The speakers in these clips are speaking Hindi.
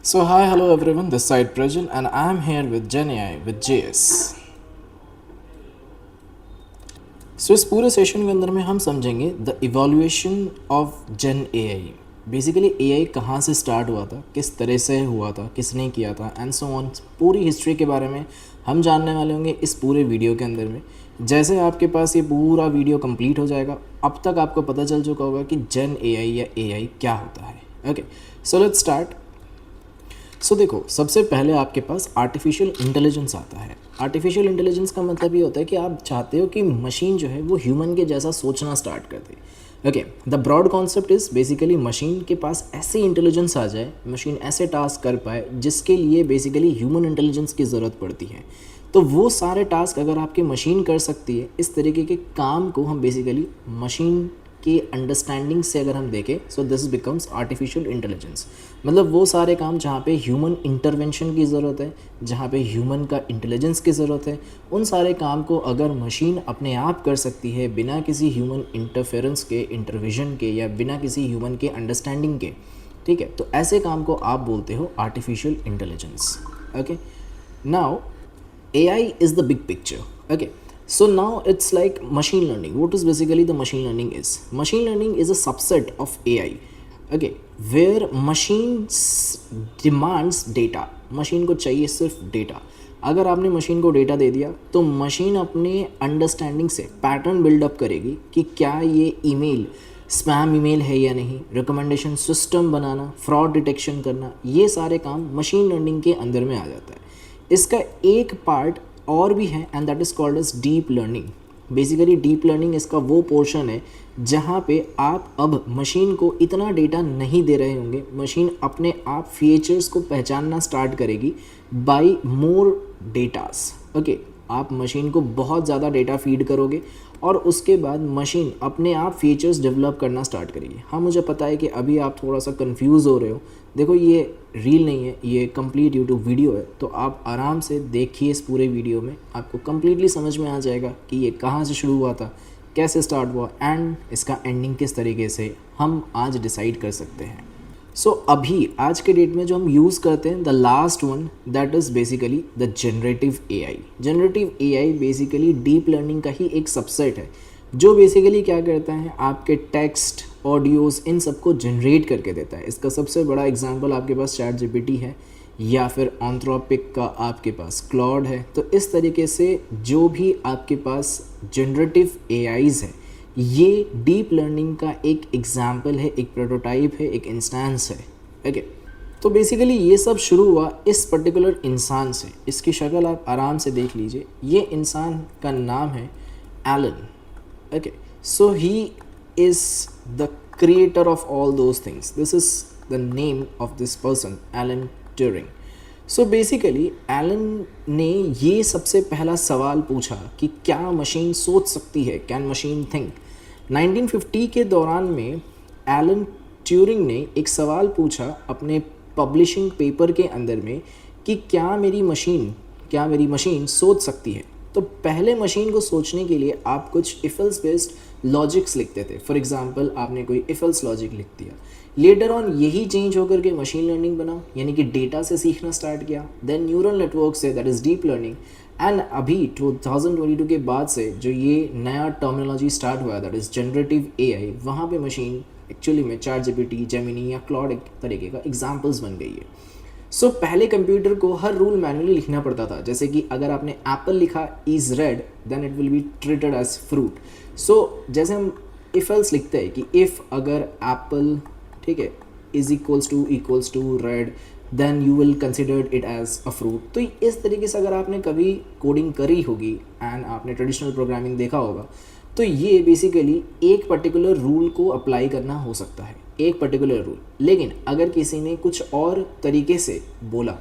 So hi, hello everyone, this side Prajal and I am here with Gen AI with JS. सो इस पूरे सेशन के अंदर में हम समझेंगे the evolution of gen AI. Basically AI कहाँ से स्टार्ट हुआ था, किस तरह से हुआ था, किसने किया था एंड सो ऑन। पूरी हिस्ट्री के बारे में हम जानने वाले होंगे इस पूरे वीडियो के अंदर में। जैसे आपके पास ये पूरा वीडियो कंप्लीट हो जाएगा, अब तक आपको पता चल चुका होगा कि जेन एआई या एआई क्या होता है। Okay, so let's start. So देखो, सबसे पहले आपके पास आर्टिफिशियल इंटेलिजेंस आता है। आर्टिफिशियल इंटेलिजेंस का मतलब ये होता है कि आप चाहते हो कि मशीन जो है वो ह्यूमन के जैसा सोचना स्टार्ट कर दे। Okay, the broad concept is basically machine के पास ऐसी इंटेलिजेंस आ जाए, मशीन ऐसे टास्क कर पाए जिसके लिए बेसिकली ह्यूमन इंटेलिजेंस की ज़रूरत पड़ती है। तो वो सारे टास्क अगर आपकी मशीन कर सकती है, इस तरीके के काम को हम बेसिकली मशीन की अंडरस्टैंडिंग से अगर हम देखें, so this becomes artificial intelligence. मतलब वो सारे काम जहाँ पे ह्यूमन इंटरवेंशन की ज़रूरत है, जहाँ पे ह्यूमन का इंटेलिजेंस की ज़रूरत है, उन सारे काम को अगर मशीन अपने आप कर सकती है बिना किसी ह्यूमन इंटरफेरेंस के, इंटरविजन के, या बिना किसी ह्यूमन के अंडरस्टैंडिंग के, ठीक है, तो ऐसे काम को आप बोलते हो artificial intelligence. Okay, now AI is the big picture. Okay, so now it's like machine learning. What is basically the machine learning is? Machine learning is a subset of AI. Okay, where machines demands data. Machine को चाहिए सिर्फ डेटा। अगर आपने मशीन को डेटा दे दिया तो मशीन अपने अंडरस्टैंडिंग से पैटर्न बिल्डअप करेगी कि क्या ये ईमेल स्पैम ईमेल है या नहीं, रिकमेंडेशन सिस्टम बनाना, फ्रॉड डिटेक्शन करना, ये सारे काम मशीन लर्निंग के अंदर में आ जाता है। इसका एक पार्ट और भी है and that is called as deep learning. Basically deep learning इसका वो पोर्शन है जहाँ पे आप अब मशीन को इतना डेटा नहीं दे रहे होंगे, मशीन अपने आप फीचर्स को पहचानना स्टार्ट करेगी बाय मोर डेटास। ओके, आप मशीन को बहुत ज़्यादा डेटा फीड करोगे और उसके बाद मशीन अपने आप फीचर्स डेवलप करना स्टार्ट करेगी। हाँ, मुझे पता है कि अभी आप थोड़ा सा कंफ्यूज हो रहे हो। देखो, ये रील नहीं है, ये कंप्लीट यूट्यूब वीडियो है, तो आप आराम से देखिए इस पूरे वीडियो में, आपको कम्प्लीटली समझ में आ जाएगा कि ये कहाँ से शुरू हुआ था, कैसे स्टार्ट हुआ एंड इसका एंडिंग किस तरीके से हम आज डिसाइड कर सकते हैं। सो अभी आज के डेट में जो हम यूज़ करते हैं, the last one that is basically the generative AI. Generative AI basically deep learning का ही एक सबसेट है जो बेसिकली क्या करता है, आपके टेक्स्ट, ऑडियोज़, इन सबको जनरेट करके देता है। इसका सबसे बड़ा एग्जांपल आपके पास चैट जीपीटी है या फिर एंथ्रोपिक का आपके पास क्लॉड है। तो इस तरीके से जो भी आपके पास जनरेटिव एआईज़ है, ये डीप लर्निंग का एक एग्जाम्पल है, एक प्रोटोटाइप है, एक इंस्टेंस है। ओके, तो बेसिकली ये सब शुरू हुआ इस पर्टिकुलर इंसान से। इसकी शक्ल आप आराम से देख लीजिए। ये इंसान का नाम है Alan. Okay, so he is the creator of all those things. This is the name of this person, Alan Turing. So basically Alan ने ये सबसे पहला सवाल पूछा कि क्या मशीन सोच सकती है, कैन मशीन थिंक। 1950 के दौरान में एलन ट्यूरिंग ने एक सवाल पूछा अपने पब्लिशिंग पेपर के अंदर में कि क्या मेरी मशीन सोच सकती है। तो पहले मशीन को सोचने के लिए आप कुछ इफल्स बेस्ड लॉजिक्स लिखते थे। फॉर एग्जांपल, आपने कोई इफल्स लॉजिक लिख दिया, लेटर ऑन यही चेंज होकर के मशीन लर्निंग बना, यानी कि डेटा से सीखना स्टार्ट किया, देन न्यूरल नेटवर्क से, that is deep learning, and अभी 2022 के बाद से जो ये नया टर्मिनोलॉजी स्टार्ट हुआ, दैट इज़ जनरेटिव एआई, वहाँ पे मशीन एक्चुअली में चैट जीपीटी, जेमिनी या क्लॉड एक तरीके का एग्जाम्पल्स बन गई है। सो पहले कंप्यूटर को हर रूल मैनुअली लिखना पड़ता था। जैसे कि अगर आपने एप्पल लिखा is red then it will be treated as fruit. So जैसे हम इफ एल्स लिखते हैं कि इफ़ अगर एप्पल, ठीक है, is equals to red then you will consider it as a fruit. तो इस तरीके से अगर आपने कभी कोडिंग करी होगी एंड आपने ट्रेडिशनल प्रोग्रामिंग देखा होगा, तो ये बेसिकली एक पर्टिकुलर रूल को अप्लाई करना हो सकता है, एक पर्टिकुलर रूल। लेकिन अगर किसी ने कुछ और तरीके से बोला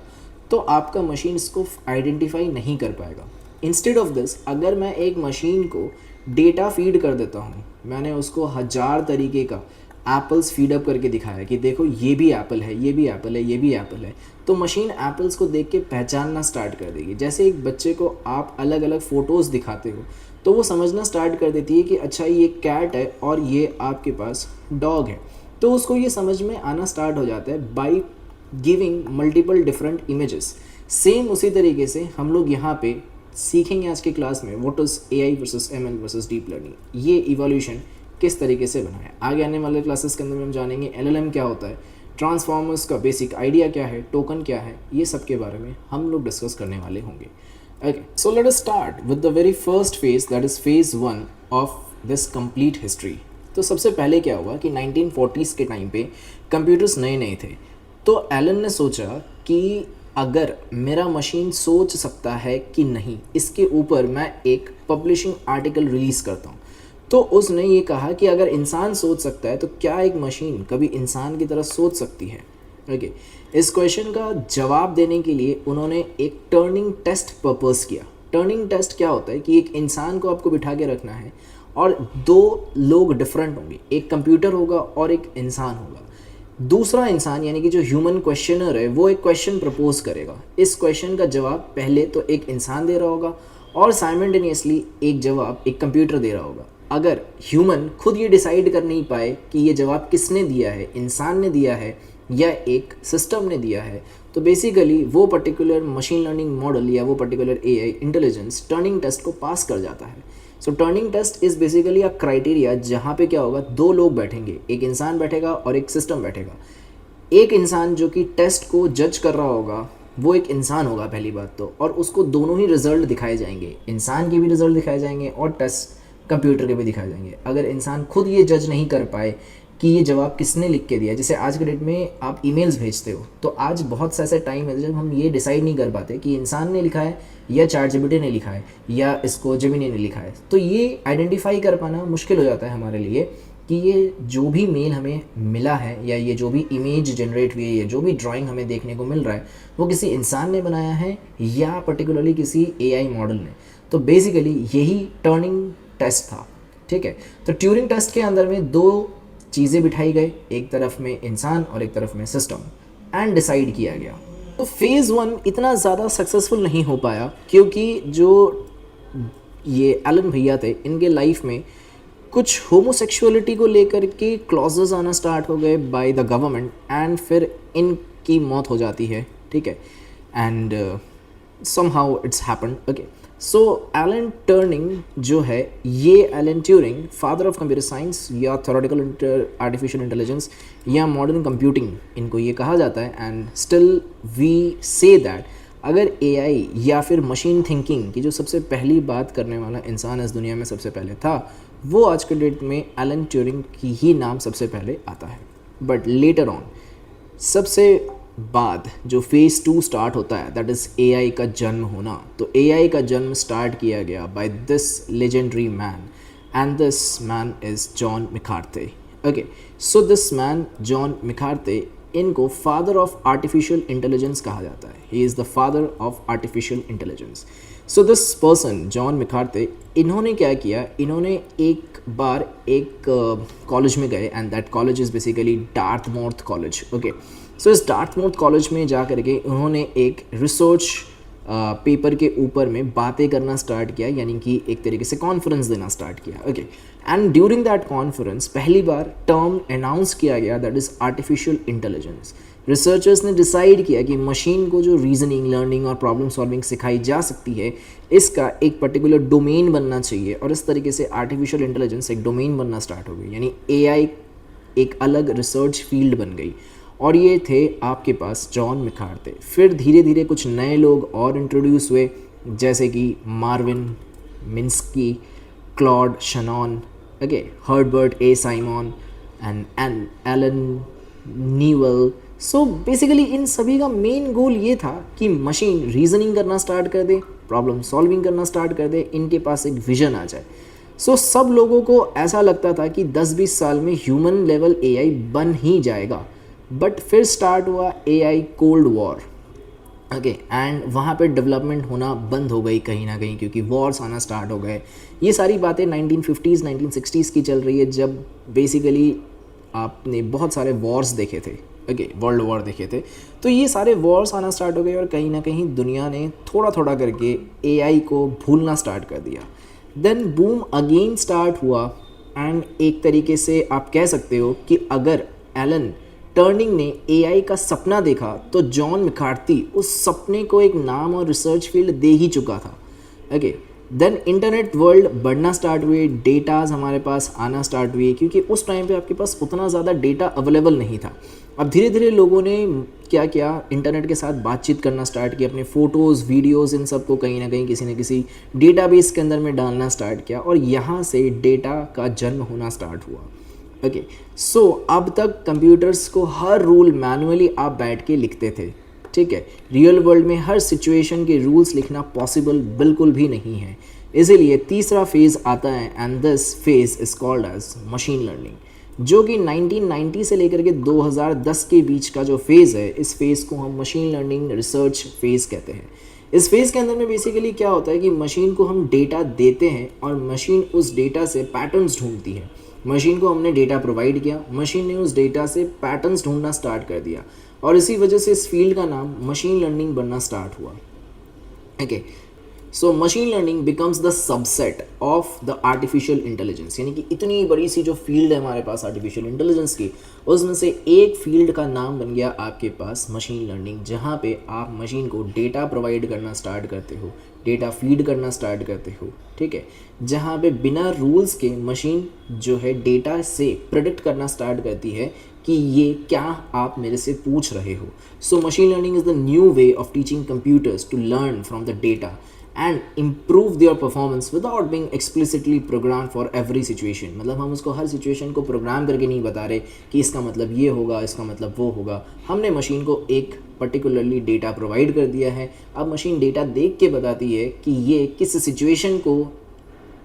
तो आपका मशीन इसको आइडेंटिफाई नहीं कर पाएगा। इंस्टेड ऑफ दिस, अगर मैं एक मशीन को डेटा फीड कर देता हूँ, मैंने उसको 1000 तरीके का एप्पल्स फीडअप करके दिखाया कि देखो ये भी एप्पल है, ये भी एप्पल है, ये भी एप्पल है, तो मशीन एप्पल्स को देख के पहचानना स्टार्ट कर देगी। जैसे एक बच्चे को आप अलग अलग फ़ोटोज़ दिखाते हो तो वो समझना स्टार्ट कर देती है कि अच्छा ये कैट है और ये आपके पास डॉग है। तो उसको ये समझ में आना स्टार्ट हो जाता है by giving multiple different images. Same उसी तरीके से हम लोग यहाँ पे सीखेंगे आज की क्लास में what is AI versus ML versus deep learning, ये इवोल्यूशन किस तरीके से बना है। आगे आने वाले क्लासेस के अंदर में हम जानेंगे एलएलएम क्या होता है, ट्रांसफॉर्मर्स का बेसिक आइडिया क्या है, टोकन क्या है, ये सब के बारे में हम लोग डिस्कस करने वाले होंगे। Okay, so let us start with the very first phase, that is phase 1 of this complete history. तो सबसे पहले क्या हुआ कि 1940s के टाइम पे कंप्यूटर्स नए नए थे, तो एलन ने सोचा कि अगर मेरा मशीन सोच सकता है कि नहीं, इसके ऊपर मैं एक पब्लिशिंग आर्टिकल रिलीज़ करता हूँ। तो उसने ये कहा कि अगर इंसान सोच सकता है तो क्या एक मशीन कभी इंसान की तरह सोच सकती है। ओके, इस क्वेश्चन का जवाब देने के लिए उन्होंने एक टर्निंग टेस्ट प्रपोज किया। टर्निंग टेस्ट क्या होता है कि एक इंसान को आपको बिठा के रखना है और दो लोग डिफरेंट होंगे, एक कंप्यूटर होगा और एक इंसान होगा। दूसरा इंसान यानी कि जो ह्यूमन क्वेश्चनर है वो एक क्वेश्चन प्रपोज करेगा। इस क्वेश्चन का जवाब पहले तो एक इंसान दे रहा होगा और साइमल्टेनियसली एक जवाब एक कंप्यूटर दे रहा होगा। अगर ह्यूमन खुद ये डिसाइड कर नहीं पाए कि ये जवाब किसने दिया है, इंसान ने दिया है या एक सिस्टम ने दिया है, तो बेसिकली वो पर्टिकुलर मशीन लर्निंग मॉडल या वो particular AI intelligence turning test को पास कर जाता है। So turning test is basically a criteria जहाँ पे क्या होगा, दो लोग बैठेंगे, एक इंसान बैठेगा और एक सिस्टम बैठेगा। एक इंसान जो कि टेस्ट को जज कर रहा होगा वो एक इंसान होगा पहली बात तो, और उसको दोनों ही रिजल्ट दिखाए जाएंगे, इंसान के भी रिजल्ट दिखाए जाएंगे और टेस्ट कंप्यूटर के भी दिखाए जाएंगे। अगर इंसान खुद ये जज नहीं कर पाए कि ये जवाब किसने लिख के दिया, जैसे आज के डेट में आप ईमेल्स भेजते हो, तो आज बहुत सा ऐसा टाइम है जब हम ये डिसाइड नहीं कर पाते कि इंसान ने लिखा है या चैटजीपीटी ने लिखा है या इसको जेमिनी ने लिखा है। तो ये आइडेंटिफाई कर पाना मुश्किल हो जाता है हमारे लिए कि ये जो भी मेल हमें मिला है या ये जो भी इमेज जनरेट हुई है या जो भी ड्राइंग हमें देखने को मिल रहा है वो किसी इंसान ने बनाया है या पर्टिकुलरली किसी एआई मॉडल ने। तो बेसिकली यही टर्निंग टेस्ट था। ठीक है, तो ट्यूरिंग टेस्ट के अंदर में दो चीज़ें बिठाई गई, एक तरफ में इंसान और एक तरफ में सिस्टम, एंड डिसाइड किया गया। तो फेज़ 1 इतना ज़्यादा सक्सेसफुल नहीं हो पाया क्योंकि जो ये एलन भैया थे इनके लाइफ में कुछ होमोसेक्सुअलिटी को लेकर के क्लॉजेस आना स्टार्ट हो गए बाय द गवर्नमेंट एंड फिर इनकी मौत हो जाती है। ठीक है, and somehow it's happened. Okay, so Alan Turing जो है, ये Alan Turing father of computer science या थ्योरेटिकल आर्टिफिशियल इंटेलिजेंस या मॉडर्न कंप्यूटिंग इनको ये कहा जाता है। And still we say that अगर एआई या फिर मशीन थिंकिंग की जो सबसे पहली बात करने वाला इंसान इस दुनिया में सबसे पहले था, वो आज के डेट में एलन ट्यूरिंग की ही नाम सबसे पहले आता है। बट लेटर ऑन सबसे बाद जो फेज़ 2 स्टार्ट होता है, दैट इज़ एआई का जन्म होना। तो एआई का जन्म स्टार्ट किया गया by this legendary man and this man is John McCarthy. Okay, so this man John McCarthy, इनको फादर ऑफ आर्टिफिशियल इंटेलिजेंस कहा जाता है। He is the father of artificial intelligence. So this person John McCarthy, इन्होंने क्या किया, इन्होंने एक बार एक कॉलेज में गए and that college is basically Dartmouth college. Okay, so इस डार्टमाउथ कॉलेज में जा कर के उन्होंने एक रिसर्च पेपर के ऊपर में बातें करना स्टार्ट किया, यानी कि एक तरीके से कॉन्फ्रेंस देना स्टार्ट किया। Okay, and during that conference पहली बार टर्म अनाउंस किया गया, that is artificial intelligence. Researchers ने डिसाइड किया कि मशीन को जो रीजनिंग, लर्निंग और प्रॉब्लम सॉल्विंग सिखाई जा सकती है, इसका एक पर्टिकुलर डोमेन बनना चाहिए, और इस तरीके से आर्टिफिशियल इंटेलिजेंस एक डोमेन बनना स्टार्ट हो गई, यानी एआई एक अलग रिसर्च फील्ड बन गई। और ये थे आपके पास जॉन मैकार्थी। फिर धीरे धीरे कुछ नए लोग और इंट्रोड्यूस हुए, जैसे कि Marvin Minsky, Claude Shannon, okay, Herbert A Simon and Alan Newell. So basically इन सभी का मेन गोल ये था कि मशीन रीजनिंग करना स्टार्ट कर दे, प्रॉब्लम सॉल्विंग करना स्टार्ट कर दे, इनके पास एक विजन आ जाए। सो सब लोगों को ऐसा लगता था कि 10-20 साल में ह्यूमन लेवल एआई बन ही जाएगा। बट फिर स्टार्ट हुआ AI cold war. Okay, and वहाँ पे डेवलपमेंट होना बंद हो गई कहीं ना कहीं, क्योंकि वॉर्स आना स्टार्ट हो गए। ये सारी बातें 1950s 1960s की चल रही है, जब बेसिकली आपने बहुत सारे वॉर्स देखे थे। ओके, वर्ल्ड वॉर देखे थे। तो ये सारे वॉर्स आना स्टार्ट हो गए और कहीं ना कहीं दुनिया ने थोड़ा थोड़ा करके एआई को भूलना स्टार्ट कर दिया। देन बूम अगेन स्टार्ट हुआ, एंड एक तरीके से आप कह सकते हो कि अगर एलन टर्निंग ने एआई का सपना देखा तो जॉन मैकार्थी उस सपने को एक नाम और रिसर्च फील्ड दे ही चुका था। ओके, देन इंटरनेट वर्ल्ड बढ़ना स्टार्ट हुए, डेटाज हमारे पास आना स्टार्ट हुए, क्योंकि उस टाइम पे आपके पास उतना ज़्यादा डेटा अवेलेबल नहीं था। अब धीरे धीरे लोगों ने क्या किया, इंटरनेट के साथ बातचीत करना स्टार्ट किया, अपने फ़ोटोज़, वीडियोज़, इन सब को कहीं ना कहीं किसी न किसी डेटाबेस के अंदर में डालना स्टार्ट किया, और यहाँ से डेटा का जन्म होना स्टार्ट हुआ। ओके, सो अब तक कंप्यूटर्स को हर रूल मैनुअली आप बैठ के लिखते थे, ठीक है। रियल वर्ल्ड में हर सिचुएशन के रूल्स लिखना पॉसिबल बिल्कुल भी नहीं है। इसीलिए तीसरा फेज़ आता है, and this phase is called as machine learning, जो कि 1990 से लेकर के 2010 के बीच का जो फेज़ है, इस फेज़ को हम मशीन लर्निंग रिसर्च फेज़ कहते हैं। इस फेज़ के अंदर में बेसिकली क्या होता है कि मशीन को हम डेटा देते हैं और मशीन उस डेटा से पैटर्न्स ढूंढती है। मशीन को हमने डेटा प्रोवाइड किया, मशीन ने उस डेटा से पैटर्न्स ढूंढना स्टार्ट कर दिया, और इसी वजह से इस फील्ड का नाम मशीन लर्निंग बनना स्टार्ट हुआ। Okay, so machine learning becomes the subset of the artificial intelligence, यानी कि इतनी बड़ी सी जो फील्ड है हमारे पास आर्टिफिशियल इंटेलिजेंस की, उसमें से एक फील्ड का नाम बन गया आपके पास मशीन लर्निंग, जहाँ पे आप मशीन को डेटा प्रोवाइड करना स्टार्ट करते हो, डेटा फीड करना स्टार्ट करते हो, ठीक है। जहाँ पे बिना रूल्स के मशीन जो है डेटा से प्रेडिक्ट करना स्टार्ट करती है कि ये क्या आप मेरे से पूछ रहे हो। So machine learning is the new way of teaching computers to learn from the data and improve their performance without being explicitly program for every situation. मतलब हम उसको हर सिचुएशन को प्रोग्राम करके नहीं बता रहे कि इसका मतलब ये होगा, इसका मतलब वो होगा। हमने मशीन को एक पर्टिकुलरली डेटा प्रोवाइड कर दिया है, अब मशीन डेटा देख के बताती है कि ये किस सिचुएशन को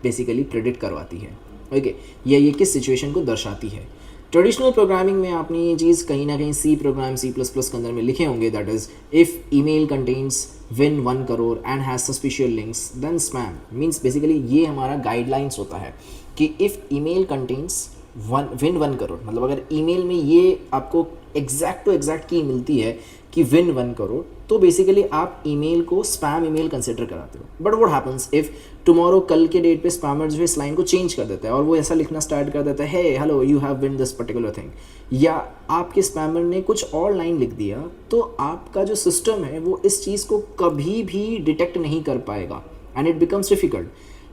बेसिकली प्रेडिक्ट करवाती है, ओके, या ये किस सिचुएशन को दर्शाती है। ट्रेडिशनल प्रोग्रामिंग में आपने ये चीज़ कहीं ना कहीं सी प्रोग्राम C++ के अंदर में लिखे होंगे, that is if email contains win 1 crore and has suspicious links then spam. Means basically ये हमारा गाइडलाइंस होता है कि if email contains win 1 crore, मतलब अगर ईमेल में ये आपको एग्जैक्ट टू एग्जैक्ट की मिलती है कि विन 1 करोड़, तो बेसिकली आप ईमेल को स्पैम ईमेल कंसिडर कराते हो। But what happens if tomorrow, कल के डेट पे स्पैमर जो है इस लाइन को चेंज कर देता है और वो ऐसा लिखना स्टार्ट कर देता है, hey hello you have win this particular thing, या आपके स्पैमर ने कुछ और लाइन लिख दिया, तो आपका जो सिस्टम है वो इस चीज़ को कभी भी डिटेक्ट नहीं कर पाएगा and it becomes difficult.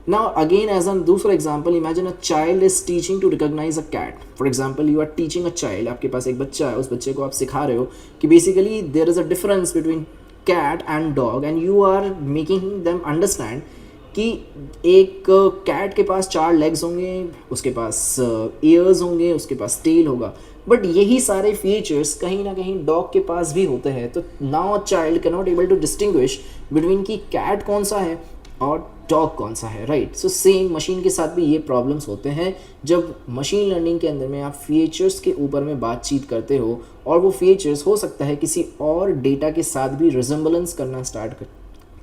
Now again, as a दूसरा example, imagine a child is teaching to recognize a cat. For example, you are teaching a child, आपके पास एक बच्चा है, उस बच्चे को आप सिखा रहे हो कि basically there is a difference between cat and dog and you are making them understand कि एक कैट के पास 4 legs होंगे, उसके पास ears होंगे, उसके पास tail होगा, बट यही सारे फीचर्स कहीं ना कहीं डॉग के पास भी होते हैं। तो now a child can not able to distinguish between कि कैट कौन सा है और डॉग कौन सा है, राइट। सो सेम मशीन के साथ भी ये प्रॉब्लम्स होते हैं जब मशीन लर्निंग के अंदर में आप फीचर्स के ऊपर में बातचीत करते हो और वो फीचर्स हो सकता है किसी और डेटा के साथ भी रिजेंबलेंस करना स्टार्ट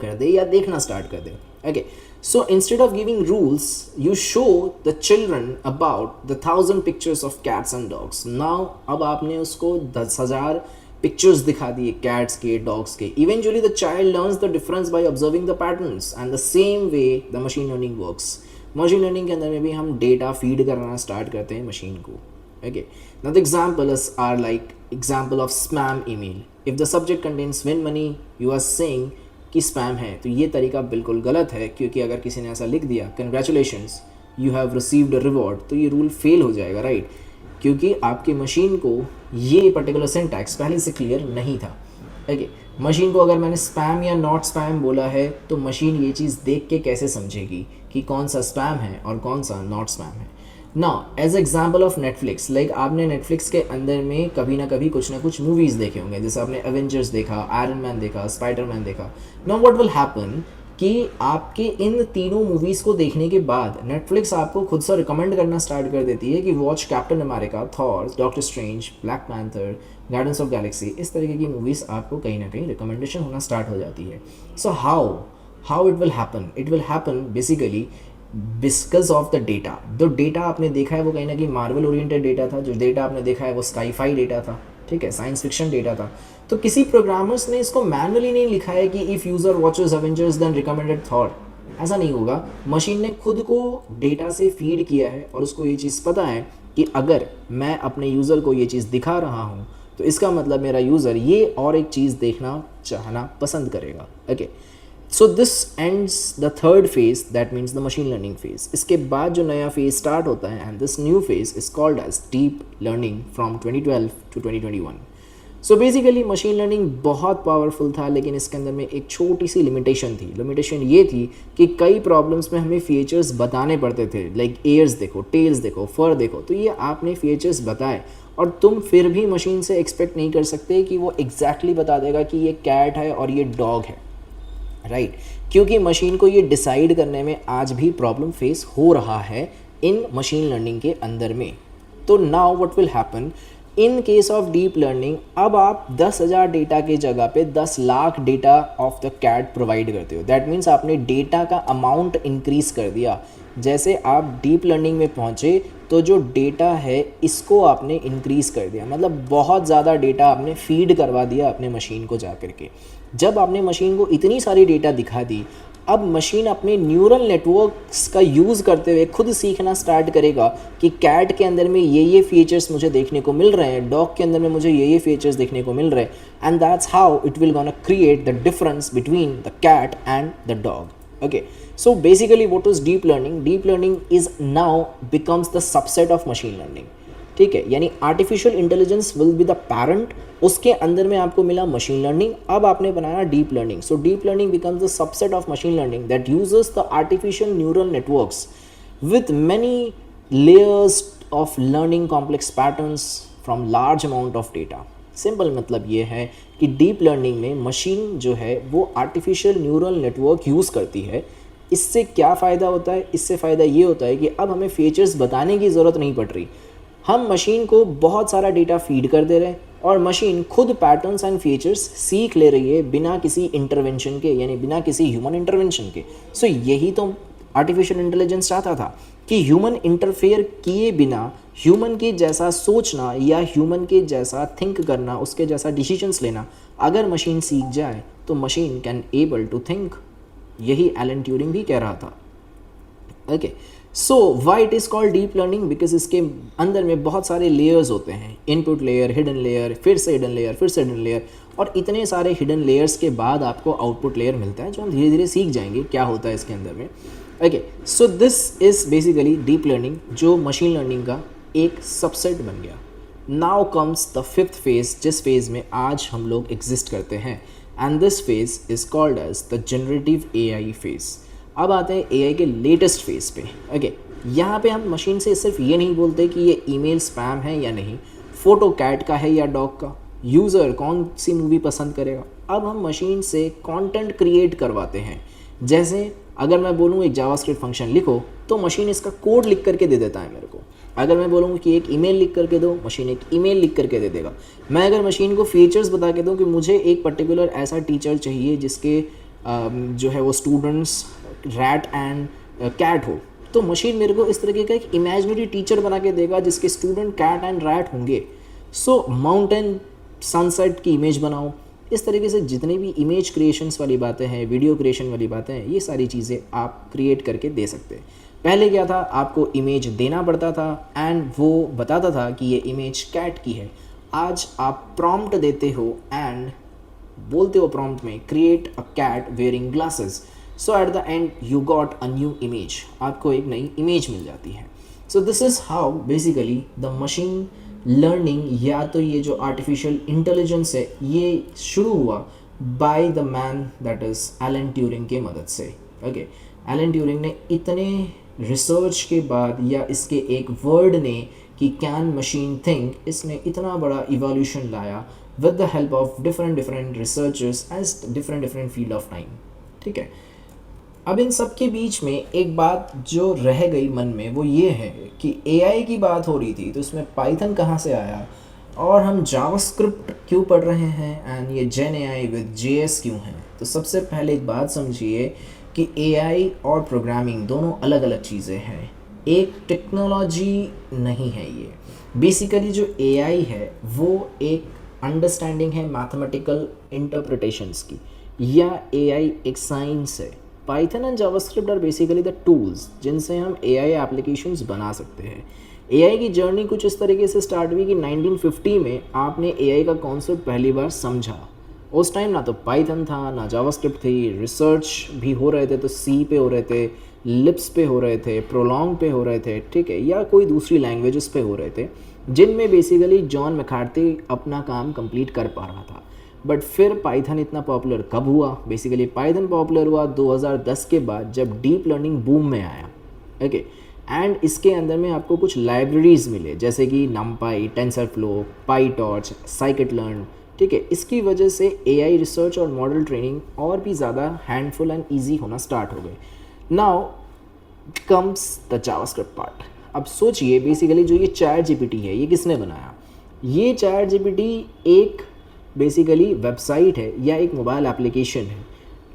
कर दे या देखना स्टार्ट कर दे, okay. So instead of giving rules you show the children about the 1000 pictures of cats and dogs. Now अब आपने उसको 10,000 पिक्चर्स दिखा दिए कैट्स के, डॉग्स के। Eventually the child learns the difference by observing the patterns and the same way the machine learning works. Machine learning के अंदर में भी हम डेटा फीड करना स्टार्ट करते हैं मशीन को, okay. Now the examples are like example of spam email. If the subject contains win money you are saying कि स्पैम है, तो ये तरीका बिल्कुल गलत है, क्योंकि अगर किसी ने ऐसा लिख दिया congratulations you have received a reward, तो ये रूल फेल हो जाएगा, राइट, क्योंकि आपकी मशीन को ये पर्टिकुलर सिंटैक्स पहले से क्लियर नहीं था, ओके। मशीन को अगर मैंने स्पैम या नॉट स्पैम बोला है तो मशीन ये चीज़ देख के कैसे समझेगी कि कौन सा स्पैम है और कौन सा नॉट स्पैम है। Now as example of Netflix, like आपने नेटफ्लिक्स के अंदर में कभी ना कभी कुछ ना कुछ मूवीज़ देखे होंगे, जैसे आपने एवेंजर्स देखा, आयरन मैन देखा, स्पाइडरमैन देखा। नाउ व्हाट विल हैपन कि आपके इन तीनों मूवीज़ को देखने के बाद नेटफ्लिक्स आपको खुद से रिकमेंड करना स्टार्ट कर देती है कि watch captain America, Thor, doctor strange, black panther, guardians of Galaxy. इस तरीके की मूवीज़ आपको कहीं ना कहीं रिकमेंडेशन होना स्टार्ट हो जाती है। So how it will happen? It will happen basically because of the data. जो डेटा आपने देखा है वो कहीं ना कहीं मार्वल ओरिएंटेड डेटा था, जो डेटा आपने देखा है वो स्काईफाई डेटा था, ठीक है, साइंस फिक्शन डेटा था। तो किसी प्रोग्रामर्स ने इसको मैनुअली नहीं लिखा है कि if user watches Avengers then recommended Thor, ऐसा नहीं होगा। मशीन ने खुद को डेटा से फीड किया है और उसको ये चीज़ पता है कि अगर मैं अपने यूज़र को ये चीज़ दिखा रहा हूँ तो इसका मतलब मेरा यूज़र ये और एक चीज़ देखना चाहना पसंद करेगा. Okay, so this ends the third phase, that means the machine learning phase. इसके बाद जो नया फेज स्टार्ट होता है, and this new phase is called as deep learning from 2012 to 2021. So basically machine learning बहुत पावरफुल था, लेकिन इसके अंदर में एक छोटी सी लिमिटेशन थी. लिमिटेशन ये थी कि कई प्रॉब्लम्स में हमें फीचर्स बताने पड़ते थे, लाइक एयर्स देखो, टेल्स देखो, फर देखो. तो ये आपने फीचर्स बताए और तुम फिर भी मशीन से एक्सपेक्ट नहीं कर सकते कि वो एग्जैक्टली बता देगा कि ये कैट है और ये डॉग है, राइट? क्योंकि मशीन को ये डिसाइड करने में आज भी प्रॉब्लम फेस हो रहा है इन मशीन लर्निंग के अंदर में. तो now what will happen in case of deep learning, अब आप 10,000 डेटा के जगह पे 10 lakh data of the cat provide करते हो. दैट मीन्स आपने डेटा का अमाउंट इंक्रीज कर दिया. जैसे आप डीप लर्निंग में पहुँचे तो जो डेटा है इसको आपने इंक्रीज़ कर दिया, मतलब बहुत ज़्यादा डेटा आपने फीड करवा दिया अपने मशीन को जा कर के. जब आपने मशीन को इतनी सारी डेटा दिखा दी, अब मशीन अपने न्यूरल नेटवर्क्स का यूज़ करते हुए खुद सीखना स्टार्ट करेगा कि कैट के अंदर में ये फीचर्स मुझे देखने को मिल रहे हैं, डॉग के अंदर में मुझे ये फीचर्स देखने को मिल रहे हैं, and that's how it will gonna create the difference between the cat and the dog. Okay, so basically what is deep learning? Deep learning is now becomes the subset of machine learning. ठीक है, यानी artificial intelligence will be the parent, उसके अंदर में आपको मिला मशीन लर्निंग, अब आपने बनाया deep learning. So deep learning becomes the subset of machine learning that uses the artificial neural networks with many layers of learning complex patterns from large amount of data. Simple मतलब ये है कि डीप लर्निंग में मशीन जो है वो आर्टिफिशियल न्यूरल नेटवर्क यूज़ करती है. इससे क्या फ़ायदा होता है? इससे फ़ायदा ये होता है कि अब हमें फीचर्स बताने की ज़रूरत नहीं पड़ रही. हम मशीन को बहुत सारा डेटा फीड कर दे रहे हैं और मशीन खुद पैटर्न्स एंड फीचर्स सीख ले रही है बिना किसी इंटरवेंशन के, यानी बिना किसी ह्यूमन इंटरवेंशन के. सो यही तो आर्टिफिशियल इंटेलिजेंस चाहता था कि ह्यूमन इंटरफेयर किए बिना ह्यूमन के जैसा सोचना या ह्यूमन के जैसा थिंक करना, उसके जैसा डिसीजंस लेना अगर मशीन सीख जाए तो machine can able to think. यही एलन ट्यूरिंग भी कह रहा था. Okay, so why it is called deep learning? Because इसके अंदर में बहुत सारे लेयर्स होते हैं, इनपुट लेयर, हिडन लेयर, फिर से हिडन लेयर, फिर से हिडन लेयर, और इतने सारे हिडन लेयर्स के बाद आपको आउटपुट लेयर मिलता है जो हम धीरे धीरे सीख जाएंगे क्या होता है इसके अंदर में. Okay, so this is basically deep learning जो मशीन लर्निंग का एक सबसेट बन गया. Now comes the fifth phase, जिस फेज़ में आज हम लोग एग्जिस्ट करते हैं, and this phase is called as the generative AI phase. अब आते हैं एआई के लेटेस्ट फेज पे. ओके, यहाँ पे हम मशीन से सिर्फ ये नहीं बोलते कि ये ईमेल स्पैम है या नहीं, फ़ोटो कैट का है या डॉग का, यूज़र कौन सी मूवी पसंद करेगा. अब हम मशीन से कंटेंट क्रिएट करवाते हैं. जैसे अगर मैं बोलूँ एक जावास्क्रिप्ट फंक्शन लिखो तो मशीन इसका कोड लिख करके दे देता है मेरे को. अगर मैं बोलूँ कि एक ईमेल लिख करके दो, मशीन एक ईमेल लिख करके दे देगा. मैं अगर मशीन को फीचर्स बता के दूँ कि मुझे एक पर्टिकुलर ऐसा टीचर चाहिए जिसके जो है वो स्टूडेंट्स रैट एंड कैट हो, तो मशीन मेरे को इस तरीके का एक इमेजिनरी टीचर बना के देगा जिसके स्टूडेंट कैट एंड रैट होंगे. सो माउंटेन सनसेट की इमेज बनाओ. इस तरीके से जितने भी इमेज क्रिएशंस वाली बातें हैं, वीडियो क्रिएशन वाली बातें हैं, ये सारी चीज़ें आप क्रिएट करके दे सकते हैं. पहले क्या था, आपको इमेज देना पड़ता था एंड वो बताता था कि ये इमेज कैट की है. आज आप प्रॉम्प्ट देते हो एंड बोलते हो प्रॉम्प्ट में create a cat wearing glasses. So at the end you got a new image, आपको एक नई इमेज मिल जाती है. So this is how basically the machine learning या तो ये जो आर्टिफिशियल इंटेलिजेंस है ये शुरू हुआ by the man that is Alan Turing के मदद से. ओके, एलन ट्यूरिंग ने इतने रिसर्च के बाद या इसके एक वर्ड ने कि कैन मशीन थिंक, इसने इतना बड़ा इवोल्यूशन लाया with the help of different researchers as different field of time. ठीक है, अब इन सब के बीच में एक बात जो रह गई मन में वो ये है कि एआई की बात हो रही थी तो इसमें पाइथन कहाँ से आया और हम जावास्क्रिप्ट क्यों पढ़ रहे हैं एंड ये जेन एआई विद जेएस क्यों है. तो सबसे पहले एक बात समझिए कि एआई और प्रोग्रामिंग दोनों अलग अलग चीज़ें हैं, एक टेक्नोलॉजी नहीं है. ये बेसिकली जो एआई है वो एक अंडरस्टैंडिंग है मैथमेटिकल इंटरप्रिटेशंस की, या एआई एक साइंस है. Python and JavaScript are basically the tools जिनसे हम एआई एप्लीकेशंस बना सकते हैं. एआई की जर्नी कुछ इस तरीके से स्टार्ट हुई कि 1950 में आपने एआई का कॉन्सेप्ट पहली बार समझा। उस टाइम ना तो पाइथन था, ना जावास्क्रिप्ट थी, रिसर्च भी हो रहे थे तो सी पे हो रहे थे, लिप्स पे हो रहे थे, प्रोलॉन्ग पे हो रहे थे, ठीक है, या कोई दूसरी लैंग्वेजेस पे हो रहे थे, जिनमें बेसिकली जॉन मैकार्थी अपना काम कंप्लीट कर पा रहा था। बट फिर पाइथन इतना पॉपुलर कब हुआ? बेसिकली पाइथन पॉपुलर हुआ 2010 के बाद, जब डीप लर्निंग बूम में आया। ओके, एंड इसके अंदर में आपको कुछ लाइब्रेरीज मिले जैसे कि नमपाई, टेंसरफ्लो, पाईटॉर्च, साइकिट लर्न, ठीक है। इसकी वजह से एआई रिसर्च और मॉडल ट्रेनिंग और भी ज़्यादा हैंडफुल एंड ईजी होना स्टार्ट हो गए। Now comes the JavaScript part. अब सोचिए बेसिकली जो ये चैट जीपीटी है, ये किसने बनाया? ये चैट जीपीटी एक बेसिकली वेबसाइट है या एक मोबाइल एप्लीकेशन है,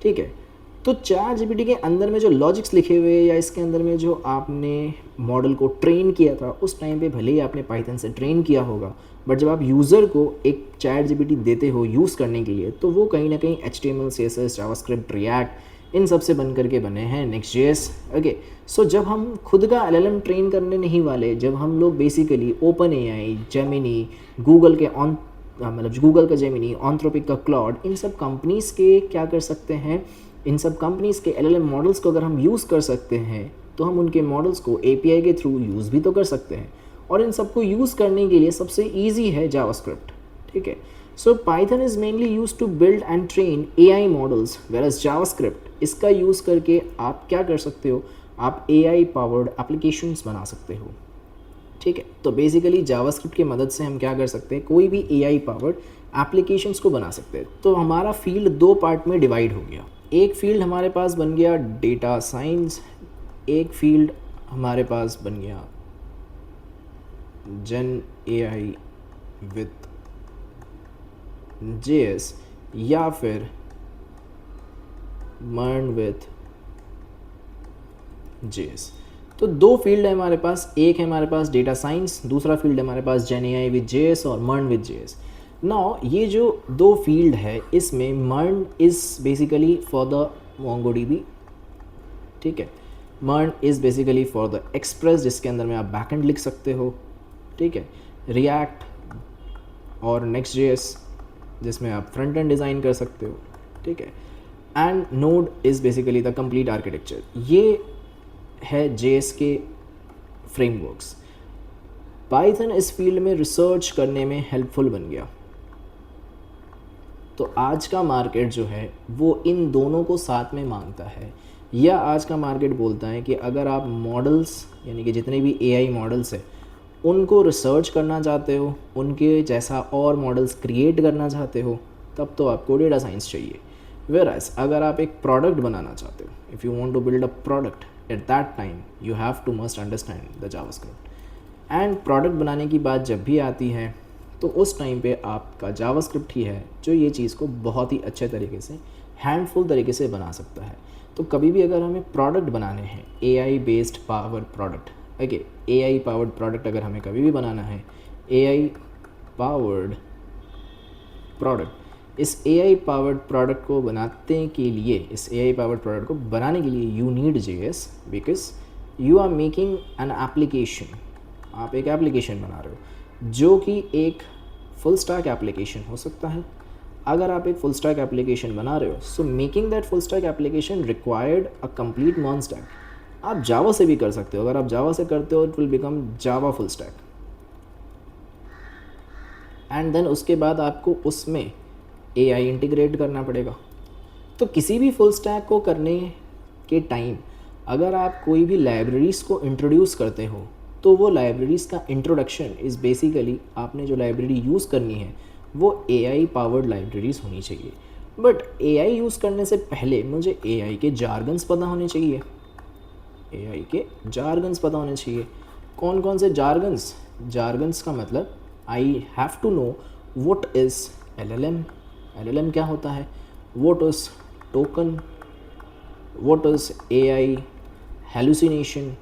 ठीक है। तो चैट जीपीटी के अंदर में जो लॉजिक्स लिखे हुए या इसके अंदर में जो आपने मॉडल को ट्रेन किया था, उस टाइम पे भले ही आपने पाइथन से ट्रेन किया होगा, बट जब आप यूज़र को एक चैट जीपीटी देते हो यूज़ करने के लिए, तो वो कहीं ना कहीं HTML, CSS, जावास्क्रिप्ट, रिएक्ट, इन सब से बन करके बने हैं, नेक्स्ट.js। ओके, सो जब हम खुद का LLM ट्रेन करने नहीं वाले, जब हम लोग basically open AI, Gemini, Google के मतलब गूगल का जेमिनी, ऑन्थ्रोपिक का क्लॉड, इन सब कंपनीज़ के क्या कर सकते हैं, इन सब कंपनीज़ के LLM मॉडल्स को अगर हम यूज़ कर सकते हैं, तो हम उनके मॉडल्स को API के थ्रू यूज़ भी तो कर सकते हैं। और इन सबको यूज़ करने के लिए सबसे ईजी है जावास्क्रिप्ट, ठीक है। So Python is mainly use to build and train AI models, whereas JavaScript इसका यूज़ करके आप क्या कर सकते हो, आप AI पावर्ड एप्लीकेशंस बना सकते हो, ठीक है। तो बेसिकली जावास्क्रिप्ट की मदद से हम क्या कर सकते हैं, कोई भी AI पावर्ड एप्लीकेशंस को बना सकते हैं। तो हमारा फील्ड दो पार्ट में डिवाइड हो गया। एक फील्ड हमारे पास बन गया डेटा साइंस, एक फील्ड हमारे पास बन गया जेन AI विथ JS या फिर मर्न विथ JS। तो दो फील्ड है हमारे पास, एक है हमारे पास डेटा साइंस, दूसरा फील्ड है हमारे पास जेन AI विथ JS और मर्न विथ JS। नाउ ये जो दो फील्ड है, इसमें मर्न is basically for the MongoDB, ठीक है। मर्न is basically for the express, जिसके अंदर में आप बैकएंड लिख सकते हो, ठीक है। रिएक्ट और नेक्स्ट.js, जिसमें आप फ्रंट एंड डिज़ाइन कर सकते हो, ठीक है। And node is basically the complete architecture. ये है JS के फ्रेमवर्क्स। पाइथन इस फील्ड में रिसर्च करने में हेल्पफुल बन गया। तो आज का मार्केट जो है वो इन दोनों को साथ में मांगता है, या आज का मार्केट बोलता है कि अगर आप मॉडल्स यानी कि जितने भी AI मॉडल्स हैं उनको रिसर्च करना चाहते हो, उनके जैसा और मॉडल्स क्रिएट करना चाहते हो, तब तो आपको डेटा साइंस चाहिए। वेयरएज अगर आप एक प्रोडक्ट बनाना चाहते हो, if you want to build a product, at that time you have to must understand the JavaScript. And product बनाने की बात जब भी आती है, तो उस टाइम पे आपका जावास्क्रिप्ट ही है जो ये चीज़ को बहुत ही अच्छे तरीके से, हैंडफुल तरीके से बना सकता है। तो कभी भी अगर हमें प्रोडक्ट बनाने हैं, AI based power product, okay, AI powered product अगर हमें कभी भी बनाना है, AI पावर्ड प्रोडक्ट, इस AI पावर्ड प्रोडक्ट को बनाने के लिए, इस AI पावर्ड प्रोडक्ट को बनाने के लिए you need JS, because you are making an application. आप एक एप्लीकेशन बना रहे हो जो कि एक फुल स्टैक एप्लीकेशन हो सकता है। अगर आप एक फुल स्टैक एप्लीकेशन बना रहे हो, so making that full stack application required a complete non stack. आप जावा से भी कर सकते हो, अगर आप जावा से करते हो it will become Java full stack. And then उसके बाद आपको उसमें AI इंटीग्रेट करना पड़ेगा। तो किसी भी फुल स्टैक को करने के टाइम अगर आप कोई भी लाइब्रेरीज़ को इंट्रोड्यूस करते हो, तो वो लाइब्रेरीज़ का इंट्रोडक्शन इज़ बेसिकली आपने जो लाइब्रेरी यूज़ करनी है वो AI पावर्ड लाइब्रेरीज़ होनी चाहिए। बट AI यूज़ करने से पहले मुझे AI के जार्गन्स पता होने चाहिए, AI के जार्गन्स पता होने चाहिए। कौन कौन से जार्गन्स? जार्गन्स का मतलब I have to know what is LLM, LLM क्या होता है, what is token, what is AI hallucination,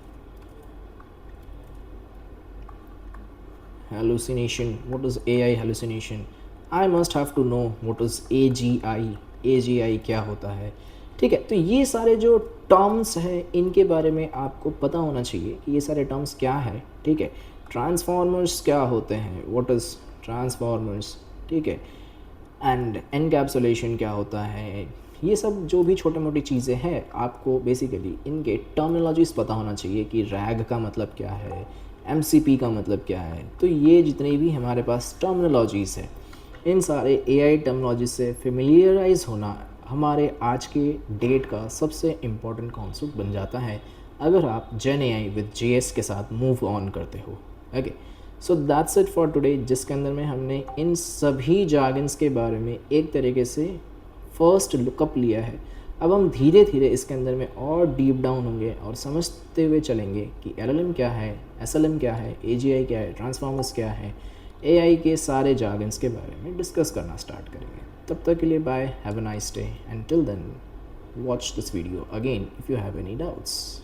what is AI hallucination, I must have to know what is AGI क्या होता है, ठीक है। तो ये सारे जो टर्म्स हैं इनके बारे में आपको पता होना चाहिए कि ये सारे टर्म्स क्या है, ठीक है। ट्रांसफॉर्मर्स क्या होते हैं, व्हाट इज़ ट्रांसफॉर्मर्स, ठीक है, एंड एनकैप्सुलेशन क्या होता है, ये सब जो भी छोटी मोटी चीज़ें हैं आपको बेसिकली इनके टर्मिनोलॉजीज पता होना चाहिए कि रैग का मतलब क्या है, एमसीपी का मतलब क्या है। तो ये जितनी भी हमारे पास टर्मिनोलॉजीज़ है, इन सारे एआई टर्मिनोलॉजी से फेमिलियराइज होना हमारे आज के डेट का सबसे इम्पोर्टेंट कॉन्सेप्ट बन जाता है अगर आप जेन एआई विद जेएस के साथ मूव ऑन करते हो। Okay, so that's it for today, जिसके अंदर में हमने इन सभी जार्गन्स के बारे में एक तरीके से फर्स्ट लुकअप लिया है। अब हम धीरे धीरे इसके अंदर में और डीप डाउन होंगे और समझते हुए चलेंगे कि एलएलएम क्या है, एसएलएम क्या है, एजीआई क्या है, ट्रांसफॉर्मर्स क्या है, एआई के सारे जार्गन्स के बारे में डिस्कस करना स्टार्ट करेंगे। तब तक के लिए bye, have a nice day, and till then watch this video again if you have any doubts.